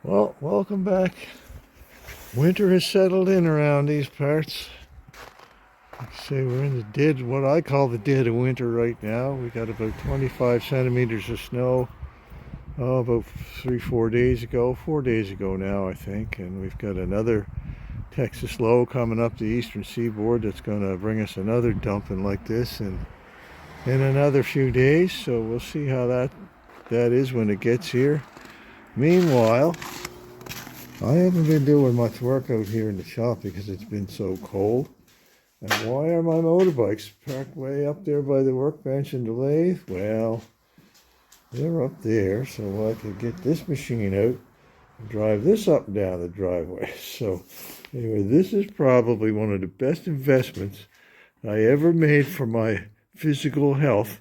Well, welcome back. Winter has settled in around these parts. Like I say, we're in the dead, what I call the dead of winter right now. We got about 25 centimeters of snow, about 4 days ago. 4 days ago now, I think. And we've got another Texas low coming up the eastern seaboard that's going to bring us another dumping like this in another few days. So we'll see how that is when it gets here. Meanwhile, I haven't been doing much work out here in the shop because it's been so cold. And why are my motorbikes parked way up there by the workbench and the lathe? Well, they're up there so I could get this machine out and drive this up and down the driveway. So anyway, this is probably one of the best investments I ever made for my physical health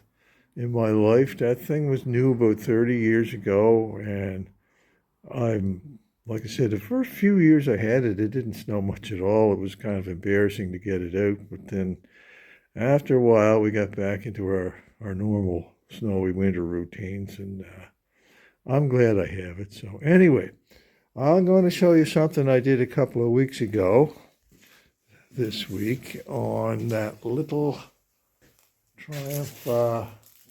in my life. That thing was new about 30 years ago, and like I said, the first few years I had it, it didn't snow much at all. It was kind of embarrassing to get it out. But then after a while, we got back into our normal snowy winter routines. And I'm glad I have it. So anyway, I'm going to show you something I did a couple of weeks ago this week on that little Triumph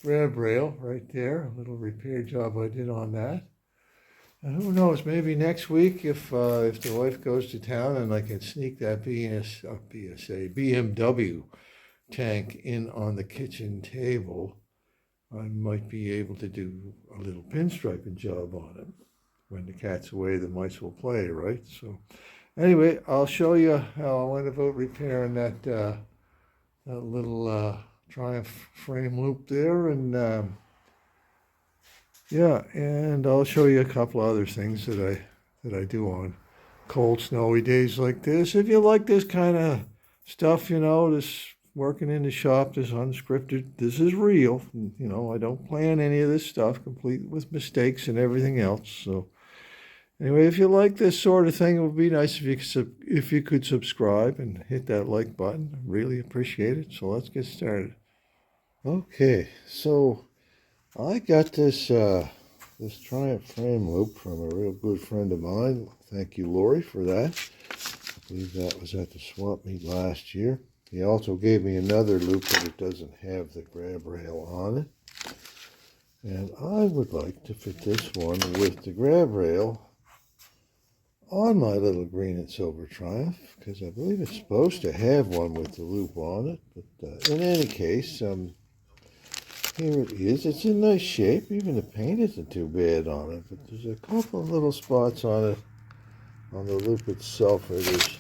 grab rail right there. A little repair job I did on that. And who knows, maybe next week if the wife goes to town and I can sneak that BMW tank in on the kitchen table, I might be able to do a little pinstriping job on it. When the cat's away, the mice will play, right? So anyway, I'll show you how I went about repairing that little Triumph frame loop there, and yeah, and I'll show you a couple other things that I do on cold, snowy days like this. If you like this kind of stuff, this working in the shop, this unscripted, this is real. I don't plan any of this stuff, complete with mistakes and everything else. So anyway, if you like this sort of thing, it would be nice if you could subscribe and hit that like button. I really appreciate it. So let's get started. Okay, so I got this Triumph frame loop from a real good friend of mine. Thank you, Lori, for that. I believe that was at the swap meet last year. He also gave me another loop, but it doesn't have the grab rail on it. And I would like to fit this one with the grab rail on my little green and silver Triumph, because I believe it's supposed to have one with the loop on it. But in any case, here it is. It's in nice shape. Even the paint isn't too bad on it. But there's a couple of little spots on it, on the loop itself, where there's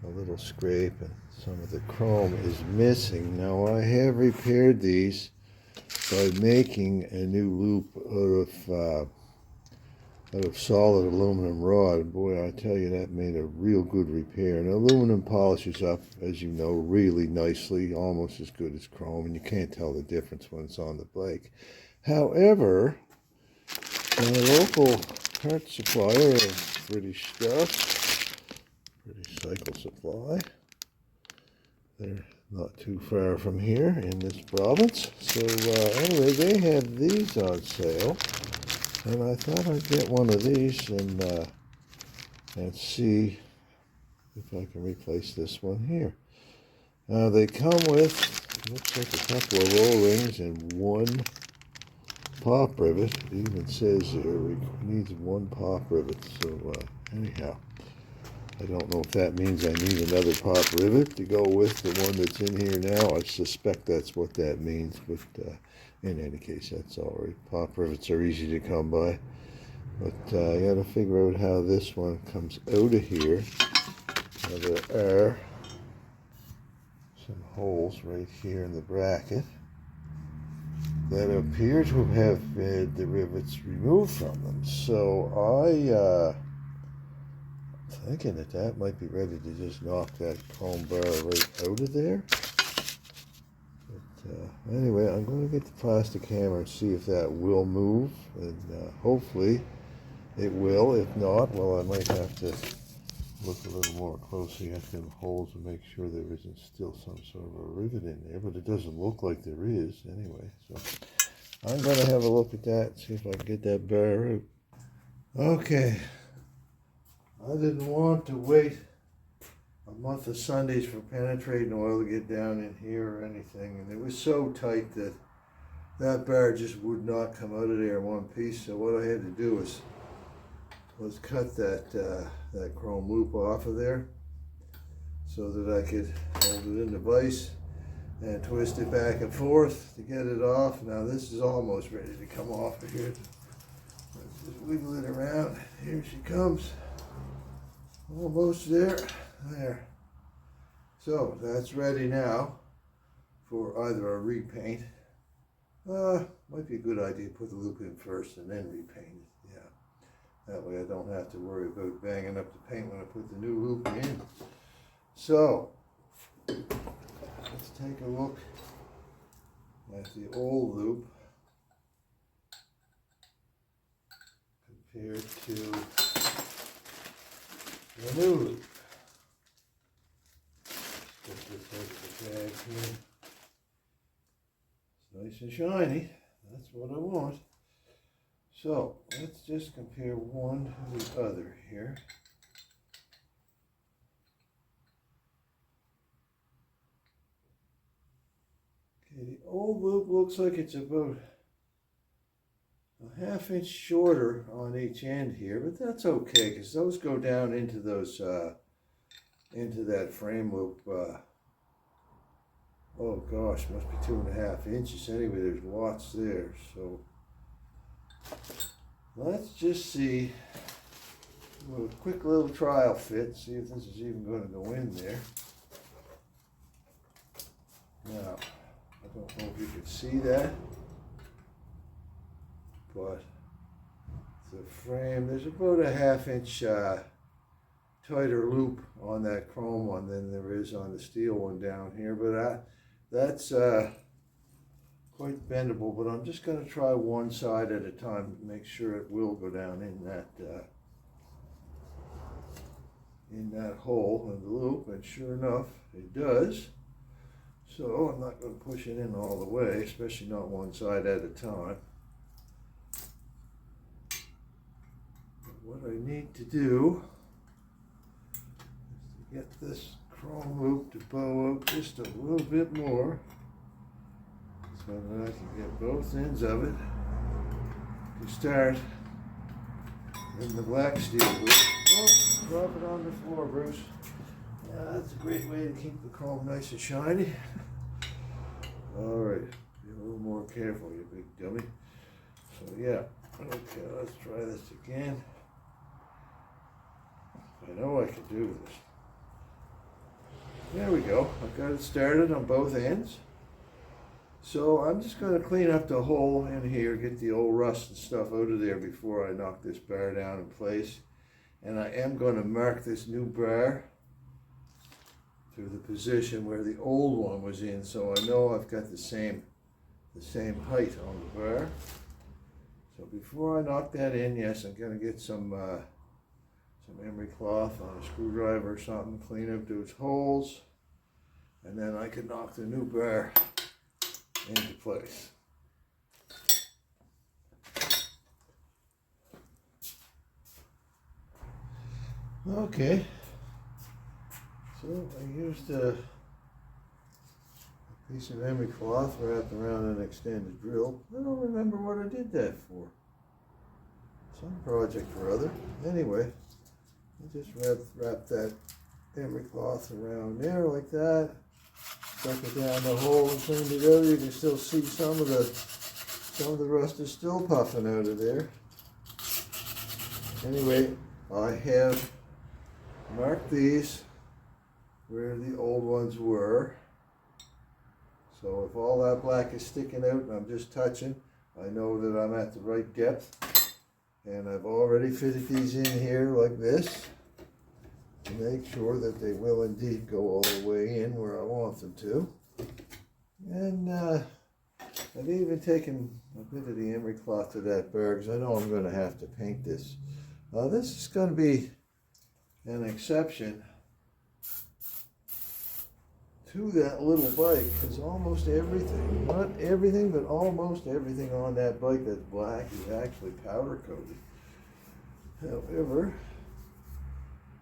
a little scrape and some of the chrome is missing. Now I have repaired these by making a new loop out of solid aluminum rod. Boy, I tell you, that made a real good repair. And aluminum polishes up, as you know, really nicely, almost as good as chrome, and you can't tell the difference when it's on the bike. However, my local parts supplier of British stuff, British Cycle Supply, they're not too far from here in this province. So anyway, they had these on sale. And I thought I'd get one of these and see if I can replace this one here. They come with, looks like a couple of O-rings and one pop rivet. It even says here it needs one pop rivet. So anyhow, I don't know if that means I need another pop rivet to go with the one that's in here now. I suspect that's what that means, but in any case, that's all right. Pop rivets are easy to come by. But I got to figure out how this one comes out of here. Now, there are some holes right here in the bracket that appear to have had the rivets removed from them. So I'm thinking that might be ready to just knock that chrome bar right out of there. Anyway, I'm going to get the plastic hammer and see if that will move, and hopefully it will. If not, well, I might have to look a little more closely at them holes and make sure there isn't still some sort of a rivet in there, but it doesn't look like there is anyway. So I'm going to have a look at that, see if I can get that bar out. Okay, I didn't want to wait a month of Sundays for penetrating oil to get down in here or anything, and it was so tight that that bar just would not come out of there in one piece. So what I had to do was cut that chrome loop off of there so that I could hold it in the vise and twist it back and forth to get it off. Now this is almost ready to come off of here. Let's just wiggle it around. Here she comes. Almost there. There. So that's ready now for either a repaint. Might be a good idea to put the loop in first and then repaint it. Yeah. That way I don't have to worry about banging up the paint when I put the new loop in. So let's take a look at the old loop compared to the new loop. Just take the bag here. It's nice and shiny. That's what I want. So let's just compare one to the other here. Okay, the old loop looks like it's about a ½ inch shorter on each end here, but that's okay because those go down into those into that frame loop. Oh gosh, must be 2.5 inches. Anyway, there's lots there. So let's just see a quick little trial fit. See if this is even going to go in there. Now, I don't know if you can see that, but the frame, there's about a ½ inch tighter loop on that chrome one than there is on the steel one down here, but that's quite bendable. But I'm just going to try one side at a time to make sure it will go down in that hole in the loop, and sure enough it does. So I'm not going to push it in all the way, especially not one side at a time. But what I need to do is to get this chrome loop to bow out just a little bit more so that I can get both ends of it to start in the black steel loop. Oh, drop it on the floor, Bruce. Yeah, that's a great way to keep the chrome nice and shiny. All right, be a little more careful, you big dummy. So yeah, okay, let's try this again. I know I can do this. There we go. I've got it started on both ends. So I'm just going to clean up the hole in here, get the old rust and stuff out of there before I knock this bar down in place. And I am going to mark this new bar to the position where the old one was in, so I know I've got the same height on the bar. So before I knock that in, yes, I'm going to get some emery cloth on a screwdriver or something, clean up those holes, and then I can knock the new bar into place. Okay, so I used a piece of emery cloth wrapped around an extended drill. I don't remember what I did that for. Some project or other. Anyway, I just wrapped that emery cloth around there like that. Stuck it down the hole and cleaned it out. You can still see some of the rust is still puffing out of there. Anyway, I have marked these where the old ones were. So if all that black is sticking out and I'm just touching, I know that I'm at the right depth. And I've already fitted these in here like this to make sure that they will indeed go all the way in where I want them to. And I've even taken a bit of the emery cloth to that bar because I know I'm going to have to paint this. This is going to be an exception to that little bike because almost everything, not everything, but almost everything on that bike that's black is actually powder coated. However,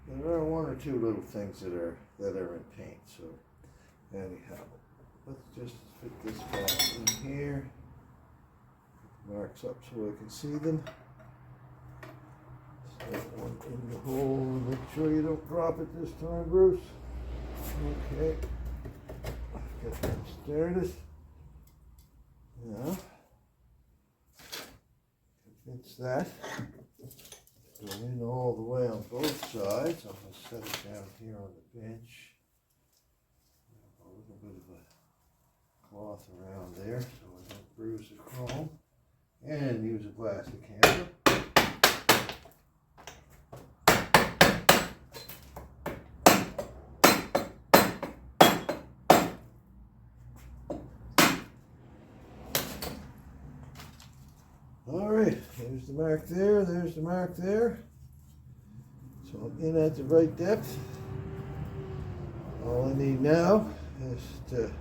there are one or two little things that are in paint. So anyhow, let's just fit this guy in here. Put the marks up so I can see them. Set one in the hole and make sure you don't drop it this time, Bruce. Okay. Get that started. Yeah. Convince that. Go in all the way on both sides. I'm going to set it down here on the bench. A little bit of a cloth around there so I don't bruise the chrome. And use a plastic handle. All right, there's the mark there, there's the mark there. So I'm in at the right depth. All I need now is to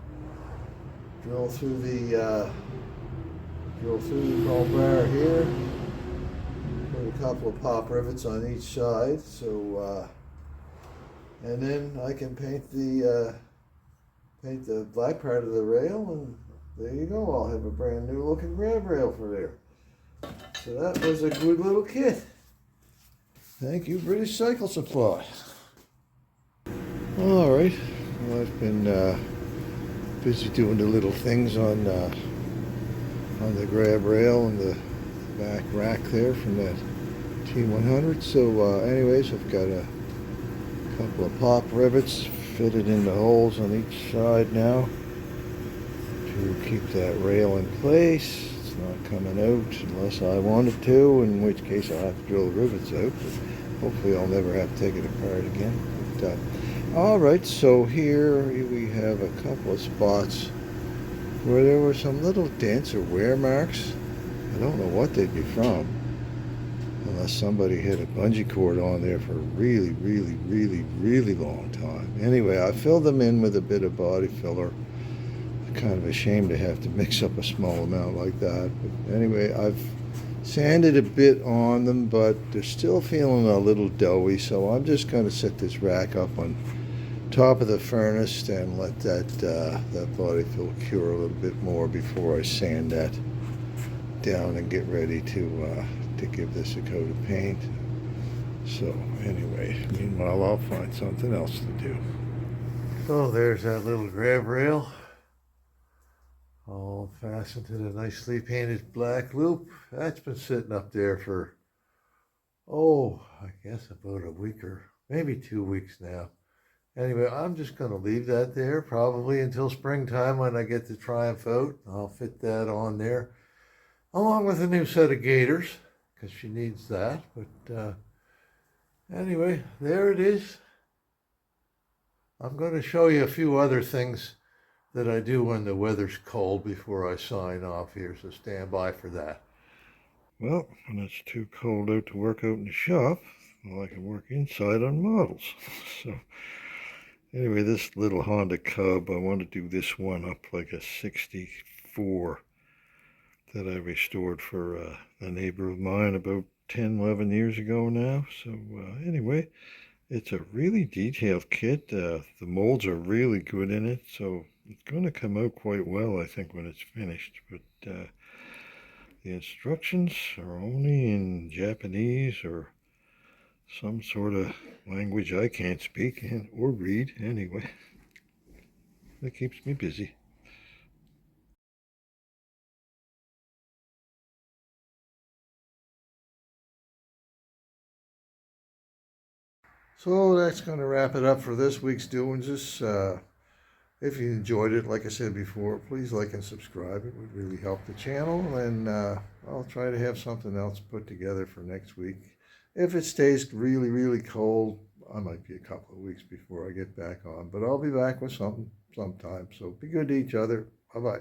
drill through the chrome bar here. Put a couple of pop rivets on each side. So, and then I can paint the black part of the rail, and there you go. I'll have a brand new looking grab rail for there. So that was a good little kit. Thank you, British Cycle Supply. All right, well, I've been busy doing the little things on the grab rail and the back rack there from that T100. So anyways, I've got a couple of pop rivets fitted in the holes on each side now to keep that rail in place. Not coming out unless I want it to, in which case I'll have to drill the rivets out. But hopefully I'll never have to take it apart again. But, all right, so here we have a couple of spots where there were some little dents or wear marks. I don't know what they'd be from, unless somebody hit a bungee cord on there for a really, really, really, really long time. Anyway, I filled them in with a bit of body filler. Kind of ashamed to have to mix up a small amount like that, but anyway, I've sanded a bit on them, but they're still feeling a little doughy, so I'm just going to set this rack up on top of the furnace and let that body fill cure a little bit more before I sand that down and get ready to give this a coat of paint. So anyway, meanwhile I'll find something else to do. So there's that little grab rail, all fastened to the nicely painted black loop. That's been sitting up there for, I guess about a week or maybe 2 weeks now. Anyway, I'm just going to leave that there probably until springtime when I get the Triumph out. I'll fit that on there along with a new set of gaiters because she needs that. But anyway, there it is. I'm going to show you a few other things that I do when the weather's cold before I sign off here, so stand by for that. Well, when it's too cold out to work out in the shop, well, I can work inside on models. So anyway, this little Honda Cub, I want to do this one up like a 64 that I restored for a neighbor of mine about 10, 11 years ago now. So anyway, it's a really detailed kit. The molds are really good in it, so it's going to come out quite well, I think, when it's finished. But the instructions are only in Japanese or some sort of language I can't speak or read. Anyway, that keeps me busy. So that's going to wrap it up for this week's doings. If you enjoyed it, like I said before, please like and subscribe. It would really help the channel, and I'll try to have something else put together for next week. If it stays really, really cold, I might be a couple of weeks before I get back on, but I'll be back with something sometime. So be good to each other. Bye-bye.